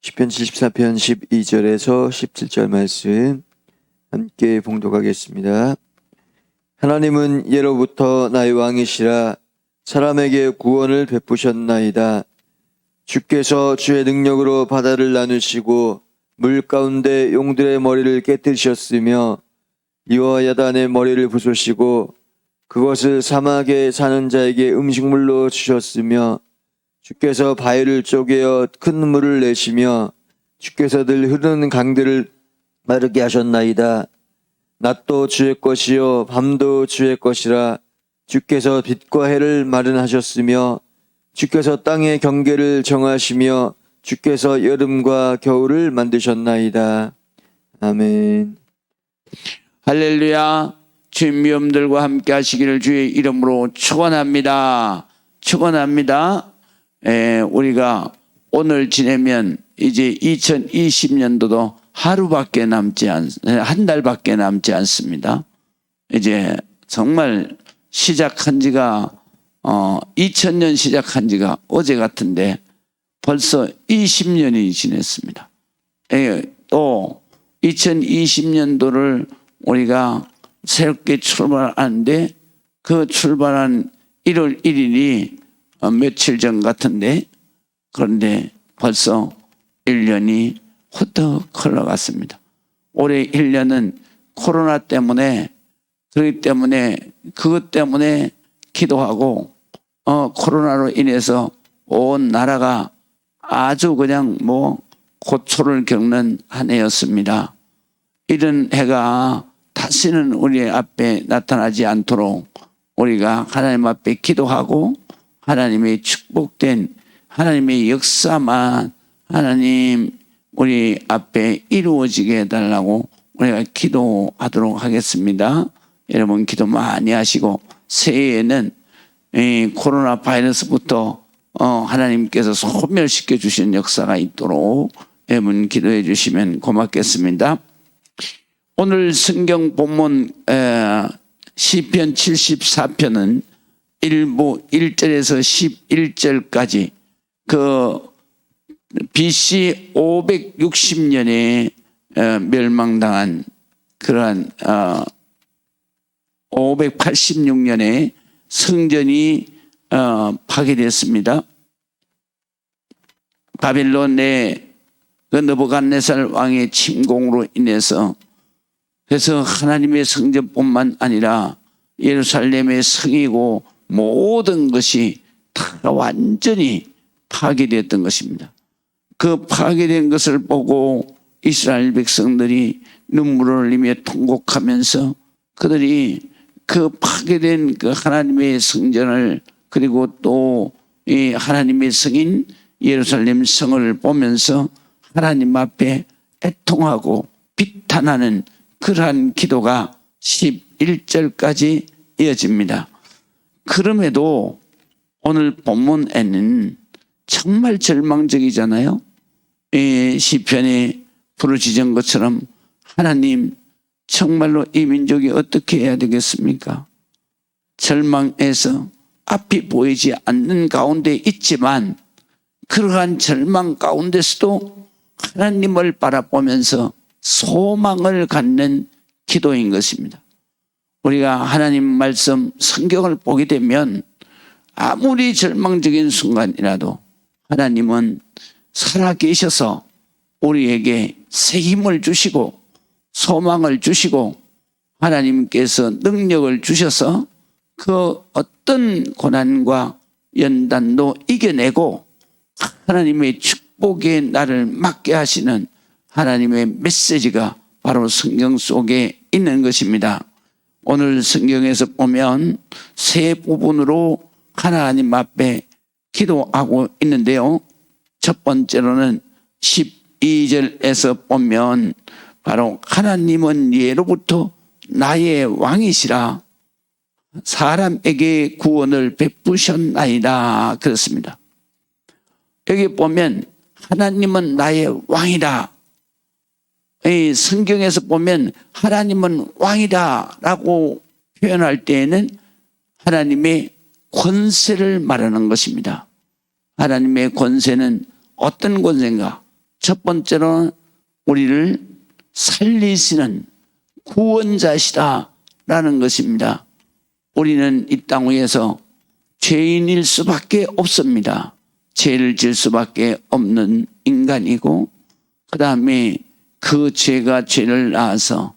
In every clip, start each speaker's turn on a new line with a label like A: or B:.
A: 시편 74편 12절에서 17절 말씀 함께 봉독하겠습니다. 하나님은 예로부터 나의 왕이시라. 사람에게 구원을 베푸셨나이다. 주께서 주의 능력으로 바다를 나누시고 물 가운데 용들의 머리를 깨뜨리셨으며 이와 야단의 머리를 부수시고 그것을 사막에 사는 자에게 음식물로 주셨으며 주께서 바위를 쪼개어 큰 물을 내시며 주께서 늘 흐르는 강들을 마르게 하셨나이다. 낮도 주의 것이요 밤도 주의 것이라. 주께서 빛과 해를 마련하셨으며 주께서 땅의 경계를 정하시며 주께서 여름과 겨울을 만드셨나이다. 아멘.
B: 할렐루야. 주님 미움들과 함께 하시기를 주의 이름으로 축원합니다. 축원합니다. 우리가 오늘 지내면 이제 2020년도도 한 달밖에 남지 않습니다. 이제 정말 시작한 지가 2000년 시작한 지가 어제 같은데 벌써 20년이 지났습니다. 또 2020년도를 우리가 새롭게 출발하는데 그 출발한 1월 1일이 며칠 전 같은데 그런데 벌써 1년이 후딱 흘러갔습니다. 올해 1년은 코로나 때문에 그것 때문에 기도하고 코로나로 인해서 온 나라가 아주 그냥 고초를 겪는 한 해였습니다. 이런 해가 다시는 우리 앞에 나타나지 않도록 우리가 하나님 앞에 기도하고 하나님의 축복된 하나님의 역사만 하나님 우리 앞에 이루어지게 해달라고 우리가 기도하도록 하겠습니다. 여러분 기도 많이 하시고 새해에는 이 코로나 바이러스부터 하나님께서 소멸시켜 주신 역사가 있도록 여러분 기도해 주시면 고맙겠습니다. 오늘 성경 본문 시편 74편은 1절에서 11절까지 그 BC 560년에 멸망당한 그러한 586년에 성전이 파괴됐습니다. 바빌론의 그 느부갓네살 왕의 침공으로 인해서 그래서 하나님의 성전뿐만 아니라 예루살렘의 성이고 모든 것이 다 완전히 파괴되었던 것입니다. 그 파괴된 것을 보고 이스라엘 백성들이 눈물을 흘리며 통곡하면서 그들이 그 파괴된 그 하나님의 성전을 그리고 또 이 하나님의 성인 예루살렘 성을 보면서 하나님 앞에 애통하고 비탄하는 그러한 기도가 11절까지 이어집니다. 그럼에도 오늘 본문에는 정말 절망적이잖아요. 이 시편에 부르짖은 것처럼 하나님 정말로 이 민족이 어떻게 해야 되겠습니까? 절망에서 앞이 보이지 않는 가운데 있지만 그러한 절망 가운데서도 하나님을 바라보면서 소망을 갖는 기도인 것입니다. 우리가 하나님 말씀 성경을 보게 되면 아무리 절망적인 순간이라도 하나님은 살아계셔서 우리에게 새 힘을 주시고 소망을 주시고 하나님께서 능력을 주셔서 그 어떤 고난과 연단도 이겨내고 하나님의 축복의 날을 맞게 하시는 하나님의 메시지가 바로 성경 속에 있는 것입니다. 오늘 성경에서 보면 세 부분으로 하나님 앞에 기도하고 있는데요. 첫 번째로는 12절에서 보면 바로 하나님은 예로부터 나의 왕이시라. 사람에게 구원을 베푸셨나이다. 그렇습니다. 여기 보면 하나님은 나의 왕이다. 이 성경에서 보면 하나님은 왕이다 라고 표현할 때에는 하나님의 권세를 말하는 것입니다. 하나님의 권세는 어떤 권세인가? 첫 번째로 우리를 살리시는 구원자시다라는 것입니다. 우리는 이 땅 위에서 죄인일 수밖에 없습니다. 죄를 질 수밖에 없는 인간이고, 그 다음에 그 죄가 죄를 낳아서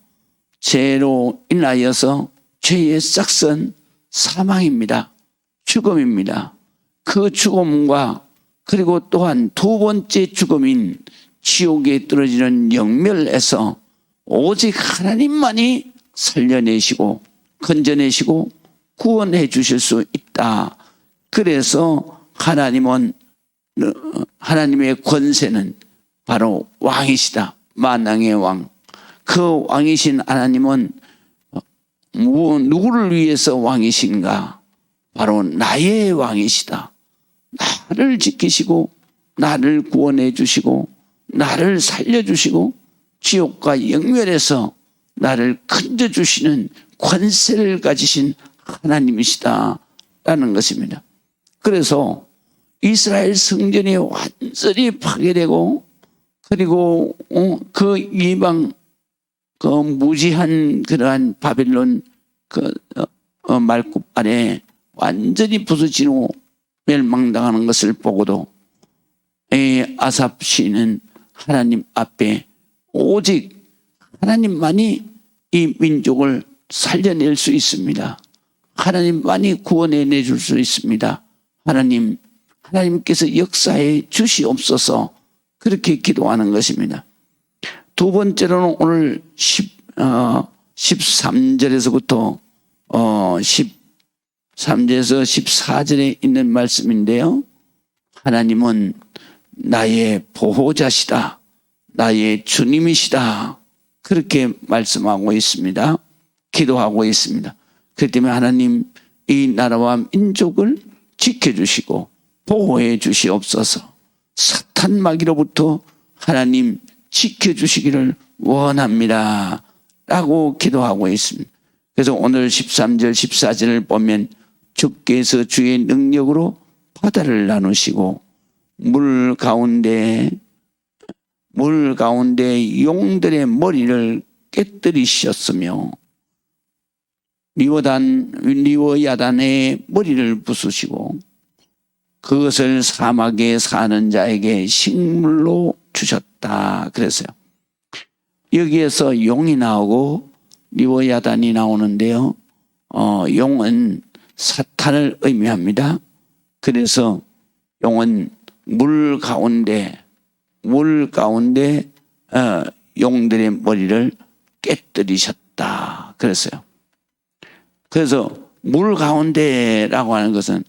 B: 죄로 인하여서 죄의 싹은 사망입니다. 죽음입니다. 그 죽음과 그리고 또한 두 번째 죽음인 지옥에 떨어지는 영멸에서 오직 하나님만이 살려내시고 건져내시고 구원해 주실 수 있다. 그래서 하나님의 권세는 바로 왕이시다. 만왕의 왕. 그 왕이신 하나님은 누구를 위해서 왕이신가? 바로 나의 왕이시다. 나를 지키시고 나를 구원해 주시고 나를 살려주시고 지옥과 영멸에서 나를 건져주시는 권세를 가지신 하나님이시다라는 것입니다. 그래서 이스라엘 성전이 완전히 파괴되고, 그리고 그 이방 그 무지한 그러한 바벨론 그 말굽 아래 완전히 부서지고 멸망당하는 것을 보고도 아삽 시인은 하나님 앞에 오직 하나님만이 이 민족을 살려낼 수 있습니다. 하나님만이 구원해 내줄 수 있습니다. 하나님께서 역사해 주시옵소서, 그렇게 기도하는 것입니다. 두 번째로는 오늘 13절에서부터 13절에서 14절에 있는 말씀인데요. 하나님은 나의 보호자시다. 나의 주님이시다. 그렇게 말씀하고 있습니다. 기도하고 있습니다. 그렇기 때문에 하나님 이 나라와 민족을 지켜주시고 보호해 주시옵소서. 사탄 마귀로부터 하나님 지켜주시기를 원합니다. 라고 기도하고 있습니다. 그래서 오늘 13절 14절을 보면 주께서 주의 능력으로 바다를 나누시고 물 가운데 용들의 머리를 깨뜨리셨으며 리워야단의 머리를 부수시고 그것을 사막에 사는 자에게 식물로 주셨다 그랬어요. 여기에서 용이 나오고 리워야단이 나오는데요. 용은 사탄을 의미합니다. 그래서 용은 물 가운데 용들의 머리를 깨뜨리셨다 그랬어요. 그래서 물 가운데라고 하는 것은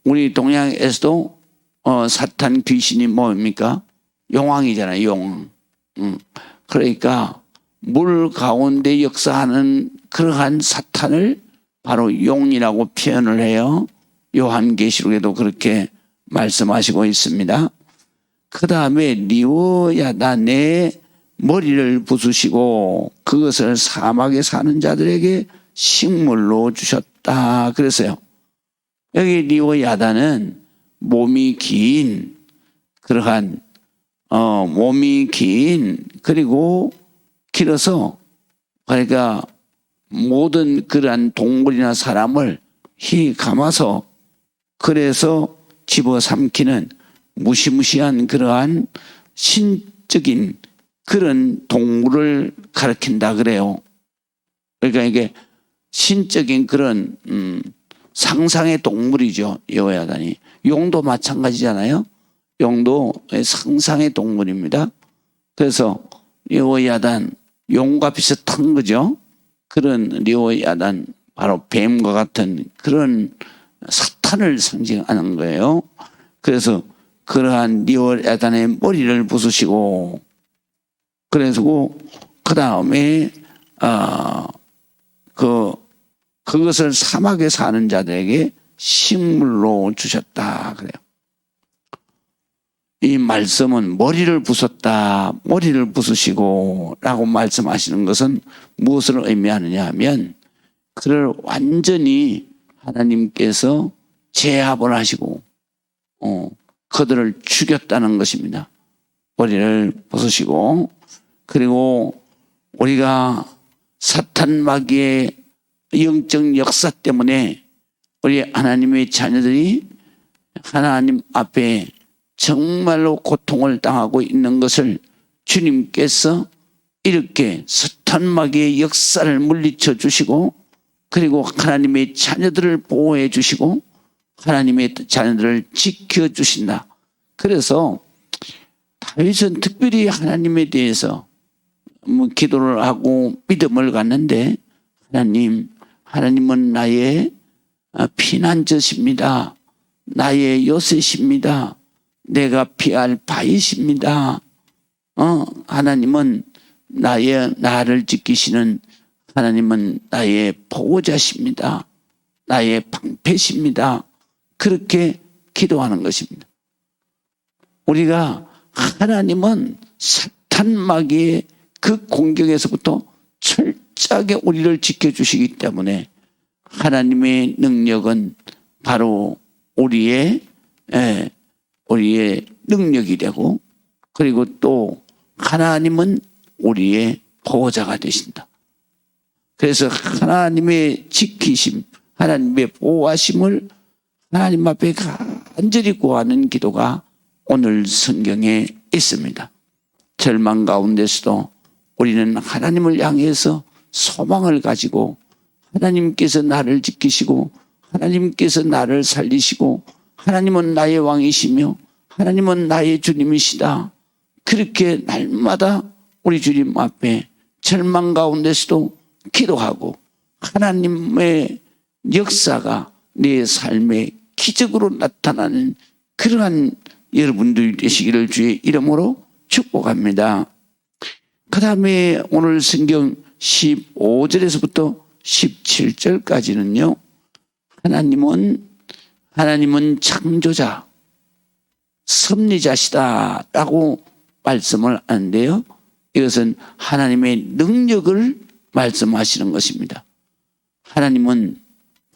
B: 우리 동양에서도 사탄 귀신이 뭡니까? 용왕이잖아요. 용왕. 그러니까 물 가운데 역사하는 그러한 사탄을 바로 용이라고 표현을 해요. 요한계시록에도 그렇게 말씀하시고 있습니다. 그 다음에 리워야단의 머리를 부수시고 그것을 사막에 사는 자들에게 식물로 주셨다 그랬어요. 여기 리워야단은 몸이 긴 그러한 그리고 길어서, 그러니까 모든 그러한 동물이나 사람을 히 감아서 그래서 집어삼키는 무시무시한 그러한 신적인 그런 동물을 가리킨다 그래요. 그러니까 이게 신적인 그런 상상의 동물이죠. 여호야단이. 용도 마찬가지잖아요. 용도 상상의 동물입니다. 그래서 여호야단 용과 비슷한 거죠. 그런 리워야단, 바로 뱀과 같은 그런 사탄을 상징하는 거예요. 그래서 그러한 리워야단의 머리를 부수시고, 그래서 그 다음에 그것을 사막에 사는 자들에게 식물로 주셨다 그래요. 이 말씀은 머리를 부쉈다, 머리를 부수시고 라고 말씀하시는 것은 무엇을 의미하느냐 하면, 그를 완전히 하나님께서 제압을 하시고 그들을 죽였다는 것입니다. 머리를 벗으시고, 그리고 우리가 사탄 마귀의 영적 역사 때문에 우리 하나님의 자녀들이 하나님 앞에 정말로 고통을 당하고 있는 것을 주님께서 이렇게 사탄 마귀의 역사를 물리쳐 주시고, 그리고 하나님의 자녀들을 보호해 주시고 하나님의 자녀들을 지켜 주신다. 그래서 다윗은 특별히 하나님에 대해서 기도를 하고 믿음을 갖는데, 하나님은 나의 피난처십니다. 나의 요새십니다. 내가 피할 바위십니다. 하나님은 나를 지키시는 하나님은 나의 보호자십니다. 나의 방패십니다. 그렇게 기도하는 것입니다. 우리가 하나님은 사탄 마귀의 그 공격에서부터 철저하게 우리를 지켜주시기 때문에 하나님의 능력은 바로 우리의 능력이 되고, 그리고 또 하나님은 우리의 보호자가 되신다. 그래서 하나님의 지키심, 하나님의 보호하심을 하나님 앞에 간절히 구하는 기도가 오늘 성경에 있습니다. 절망 가운데서도 우리는 하나님을 향해서 소망을 가지고, 하나님께서 나를 지키시고 하나님께서 나를 살리시고 하나님은 나의 왕이시며 하나님은 나의 주님이시다. 그렇게 날마다 우리 주님 앞에 절망 가운데서도 기도하고 하나님의 역사가 내 삶에 기적으로 나타나는 그러한 여러분들이 되시기를 주의 이름으로 축복합니다. 그 다음에 오늘 성경 15절에서부터 17절까지는요, 하나님은 창조자, 섭리자시다라고 말씀을 하는데요, 이것은 하나님의 능력을 말씀하시는 것입니다. 하나님은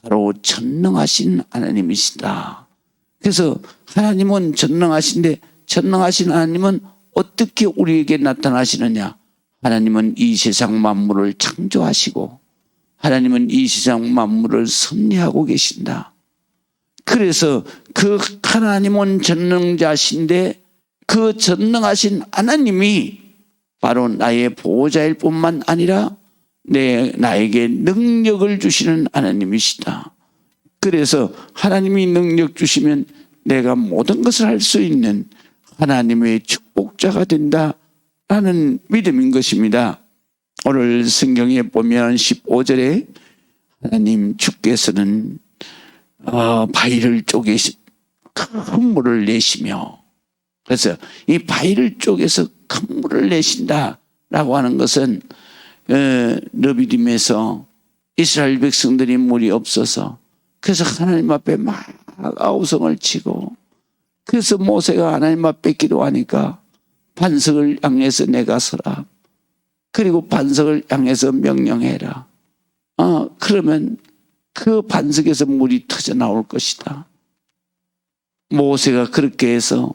B: 바로 전능하신 하나님이시다. 그래서 하나님은 전능하신데, 전능하신 하나님은 어떻게 우리에게 나타나시느냐? 하나님은 이 세상 만물을 창조하시고 하나님은 이 세상 만물을 섭리하고 계신다. 그래서 그 하나님은 전능자신데 그 전능하신 하나님이 바로 나의 보호자일 뿐만 아니라 나에게 능력을 주시는 하나님이시다. 그래서 하나님이 능력 주시면 내가 모든 것을 할 수 있는 하나님의 축복자가 된다라는 믿음인 것입니다. 오늘 성경에 보면 15절에 하나님 주께서는 바위를 쪼개시 큰 물을 내시며, 그래서 이 바위를 쪼개서 큰 물을 내신다라고 하는 것은 르비딤에서 이스라엘 백성들이 물이 없어서 그래서 하나님 앞에 막 아우성을 치고, 그래서 모세가 하나님 앞에 기도하니까 반석을 향해서 내가 서라, 그리고 반석을 향해서 명령해라. 그러면 그 반석에서 물이 터져 나올 것이다. 모세가 그렇게 해서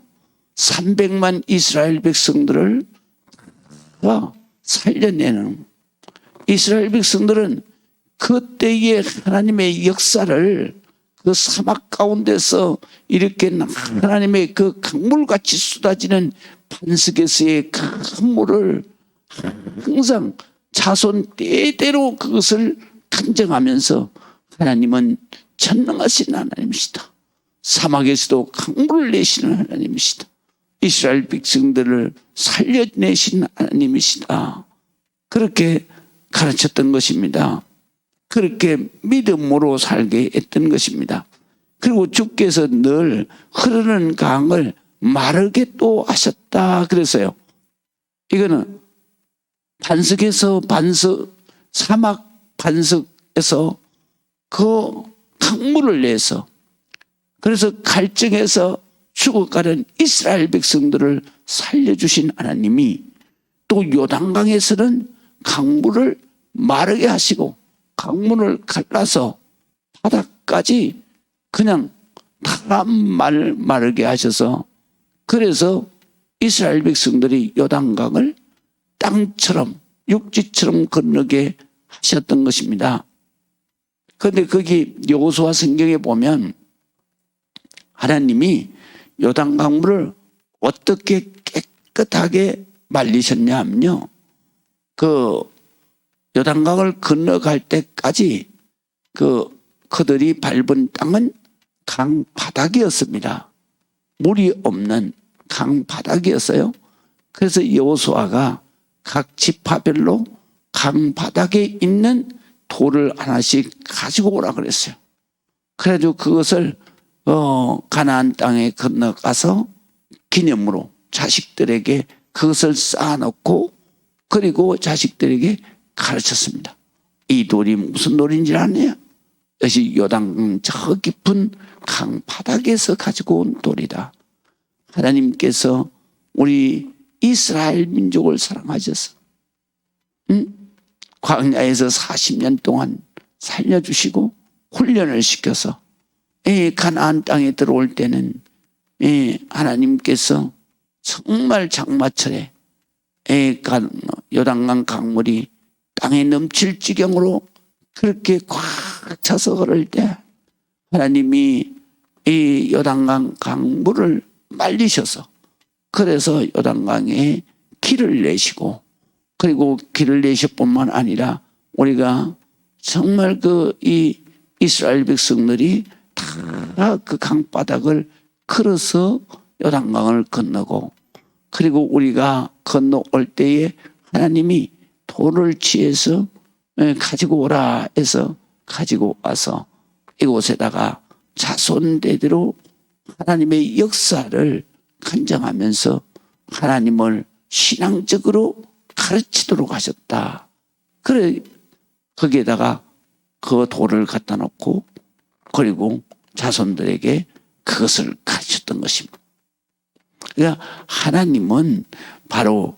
B: 300만 이스라엘 백성들을 살려내는, 이스라엘 백성들은 그때의 하나님의 역사를 그 사막 가운데서 이렇게 하나님의 그 강물같이 쏟아지는 반석에서의 큰 물을 항상 자손 때대로 그것을 간증하면서 하나님은 전능하신 하나님이시다. 사막에서도 강물을 내시는 하나님이시다. 이스라엘 백성들을 살려내신 하나님이시다. 그렇게 가르쳤던 것입니다. 그렇게 믿음으로 살게 했던 것입니다. 그리고 주께서 늘 흐르는 강을 마르게 또 하셨다 그래서요. 이거는 사막 반석에서 그 강물을 내서, 그래서 갈증해서 죽어가는 이스라엘 백성들을 살려주신 하나님이 또 요단강에서는 강물을 마르게 하시고 강물을 갈라서 바닥까지 그냥 다 마르게 하셔서, 그래서 이스라엘 백성들이 요단강을 땅처럼 육지처럼 건너게 하셨던 것입니다. 그런데 거기 여호수아 성경에 보면 하나님이 요단강물을 어떻게 깨끗하게 말리셨냐 하면요, 그 요단강을 건너갈 때까지 그들이 밟은 땅은 강 바닥이었습니다. 물이 없는 강 바닥이었어요. 그래서 여호수아가 각 지파별로 강 바닥에 있는 돌을 하나씩 가지고 오라 그랬어요. 그래가지고 그것을 가나안 땅에 건너가서 기념으로 자식들에게 그것을 쌓아놓고 그리고 자식들에게 가르쳤습니다. 이 돌이 무슨 돌인지 아느냐? 이것이 요단 저 깊은 강 바닥에서 가지고 온 돌이다. 하나님께서 우리 이스라엘 민족을 사랑하셔서 광야에서 40년 동안 살려주시고 훈련을 시켜서 가나안 땅에 들어올 때는 하나님께서 정말 장마철에 요단강 강물이 땅에 넘칠 지경으로 그렇게 꽉 차서 그럴 때 하나님이 이 요단강 강물을 말리셔서 그래서 요단강에 길을 내시고 그리고 길을 내실 뿐만 아니라 우리가 정말 이 이스라엘 백성들이 다 그 강바닥을 걸어서 요단강을 건너고 그리고 우리가 건너올 때에 하나님이 돌을 취해서 가지고 오라 해서 가지고 와서 이곳에다가 자손 대대로 하나님의 역사를 간증하면서 하나님을 신앙적으로 가르치도록 하셨다. 그래 거기에다가 그 돌을 갖다 놓고 그리고 자손들에게 그것을 가르쳤던 것입니다. 그러니까 하나님은 바로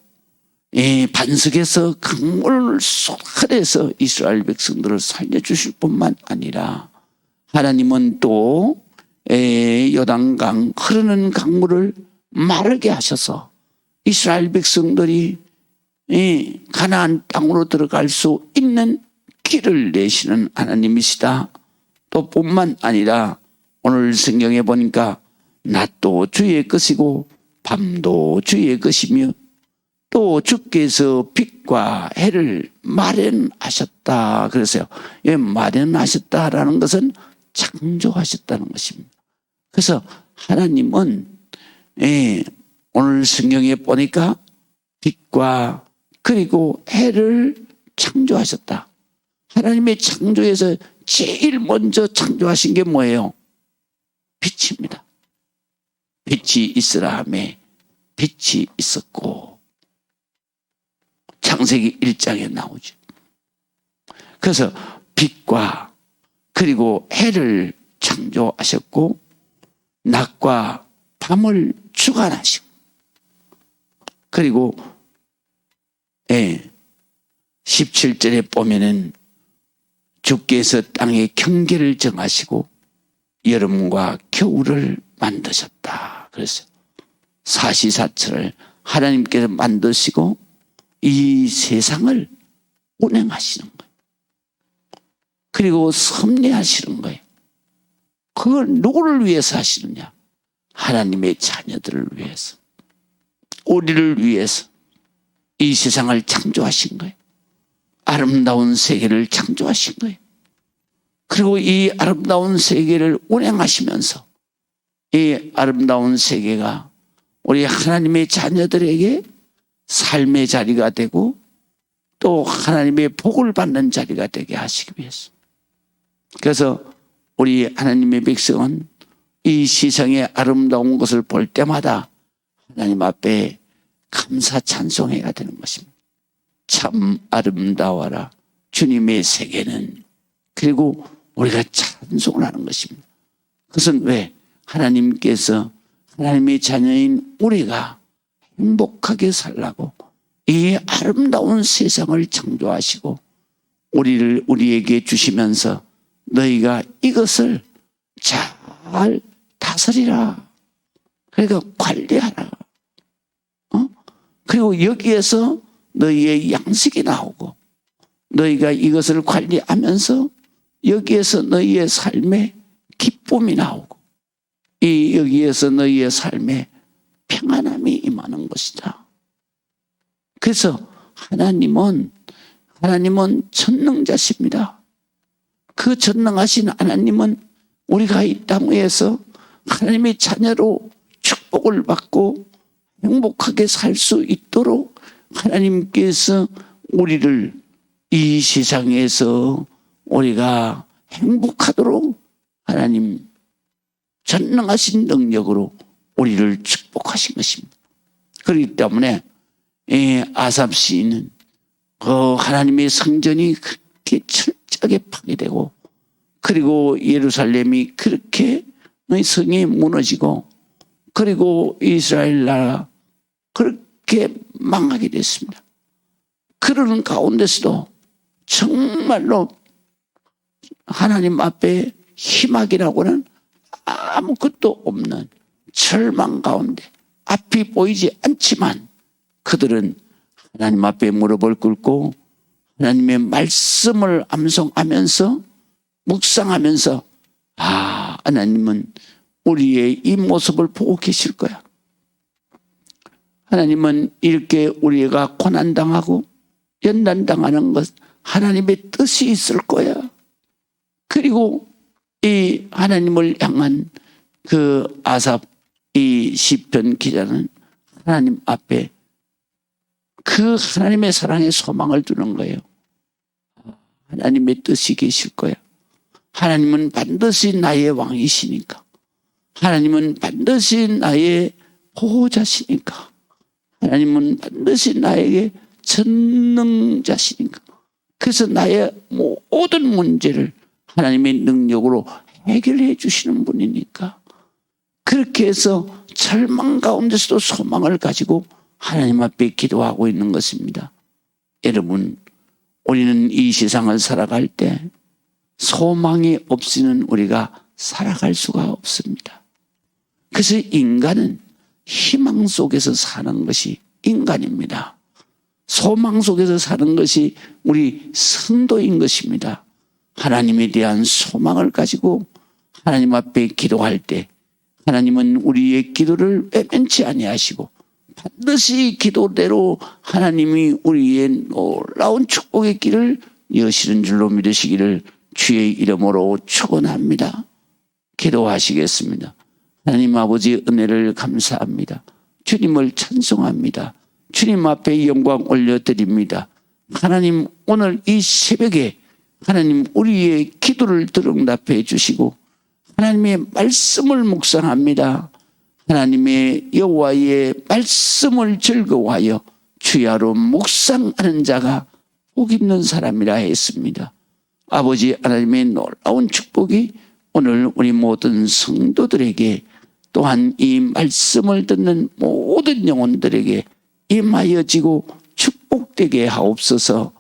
B: 반석에서 강물을 쏟아내서 이스라엘 백성들을 살려주실 뿐만 아니라 하나님은 또 요단강 흐르는 강물을 마르게 하셔서 이스라엘 백성들이 가나안 땅으로 들어갈 수 있는 길을 내시는 하나님이시다. 또 뿐만 아니라 오늘 성경에 보니까 낮도 주의 것이고 밤도 주의 것이며 또 주께서 빛과 해를 마련하셨다 그랬어요. 마련하셨다라는 것은 창조하셨다는 것입니다. 그래서 하나님은 오늘 성경에 보니까 빛과 그리고 해를 창조하셨다. 하나님의 창조에서 제일 먼저 창조하신 게 뭐예요? 빛입니다. 빛이 있으라 하매 빛이 있었고 창세기 1장에 나오죠. 그래서 빛과 그리고 해를 창조하셨고 낮과 밤을 주관하시고 그리고 17절에 보면은 주께서 땅의 경계를 정하시고 여름과 겨울을 만드셨다. 그래서 사시사철을 하나님께서 만드시고 이 세상을 운행하시는 거예요. 그리고 섭리하시는 거예요. 그걸 누구를 위해서 하시느냐? 하나님의 자녀들을 위해서, 우리를 위해서 이 세상을 창조하신 거예요. 아름다운 세계를 창조하신 거예요. 그리고 이 아름다운 세계를 운행하시면서 이 아름다운 세계가 우리 하나님의 자녀들에게 삶의 자리가 되고 또 하나님의 복을 받는 자리가 되게 하시기 위해서. 그래서 우리 하나님의 백성은 이 세상의 아름다운 것을 볼 때마다 하나님 앞에 감사 찬송해야 되는 것입니다. 참 아름다워라 주님의 세계는. 그리고 우리가 찬송을 하는 것입니다. 그것은 왜? 하나님께서 하나님의 자녀인 우리가 행복하게 살라고 이 아름다운 세상을 창조하시고 우리를 우리에게 주시면서 너희가 이것을 잘 다스리라. 그러니까 관리하라. 그리고 여기에서 너희의 양식이 나오고 너희가 이것을 관리하면서 여기에서 너희의 삶에 기쁨이 나오고 여기에서 너희의 삶에 평안함이 임하는 것이다. 그래서 하나님은 전능자십니다. 그 전능하신 하나님은 우리가 이 땅 위에서 하나님의 자녀로 축복을 받고 행복하게 살 수 있도록 하나님께서 우리를 이 세상에서 우리가 행복하도록 하나님 전능하신 능력으로 우리를 축복하신 것입니다. 그렇기 때문에 아삽 시인은 그 하나님의 성전이 그렇게 철저하게 파괴되고 그리고 예루살렘이 그렇게 성이 무너지고 그리고 이스라엘 나라 그렇게 망하게 됐습니다. 그러는 가운데서도 정말로 하나님 앞에 희망이라고는 아무것도 없는 절망 가운데 앞이 보이지 않지만 그들은 하나님 앞에 무릎을 꿇고 하나님의 말씀을 암송하면서 묵상하면서 하나님은 우리의 이 모습을 보고 계실 거야. 하나님은 이렇게 우리가 고난당하고 연단당하는 것 하나님의 뜻이 있을 거야. 그리고 이 하나님을 향한 그 아삽 이 시편 기자는 하나님 앞에 그 하나님의 사랑의 소망을 두는 거예요. 하나님의 뜻이 계실 거야. 하나님은 반드시 나의 왕이시니까. 하나님은 반드시 나의 보호자시니까. 하나님은 반드시 나에게 전능자시니까. 그래서 나의 모든 문제를 하나님의 능력으로 해결해 주시는 분이니까. 그렇게 해서 절망 가운데서도 소망을 가지고 하나님 앞에 기도하고 있는 것입니다. 여러분, 우리는 이 세상을 살아갈 때 소망이 없이는 우리가 살아갈 수가 없습니다. 그래서 인간은 희망 속에서 사는 것이 인간입니다. 소망 속에서 사는 것이 우리 성도인 것입니다. 하나님에 대한 소망을 가지고 하나님 앞에 기도할 때 하나님은 우리의 기도를 외면치 아니하시고 반드시 기도대로 하나님이 우리의 놀라운 축복의 길을 여시는 줄로 믿으시기를 주의 이름으로 축원합니다. 기도하시겠습니다. 하나님 아버지 은혜를 감사합니다. 주님을 찬송합니다. 주님 앞에 영광 올려드립니다. 하나님 오늘 이 새벽에 하나님 우리의 기도를 들응답해 주시고 하나님의 말씀을 묵상합니다. 하나님의 여호와의 말씀을 즐거워하여 주야로 묵상하는 자가 복 있는 사람이라 했습니다. 아버지 하나님의 놀라운 축복이 오늘 우리 모든 성도들에게 또한 이 말씀을 듣는 모든 영혼들에게 임하여지고 축복되게 하옵소서.